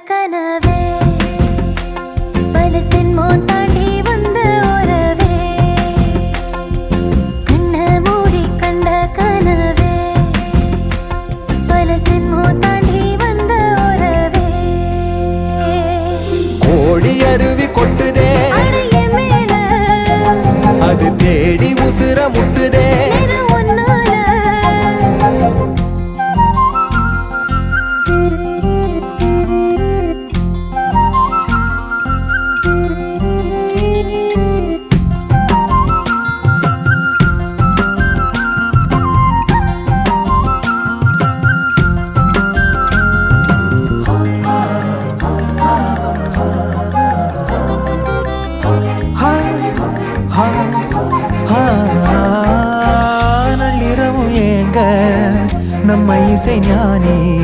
கனவே பல சென்மோன் தாண்டி வந்த உறவே கண்ண மூடி கண்ட கனவே பல சென்மோன் தாண்டி வந்த உறவே கோடி அருவி கொட்டுதே அடைய மேல அது தேடி உசுர முட்டுதே ஒன்னால நள்ளிரவும் ஏங்க நம்ம இசை ஞானி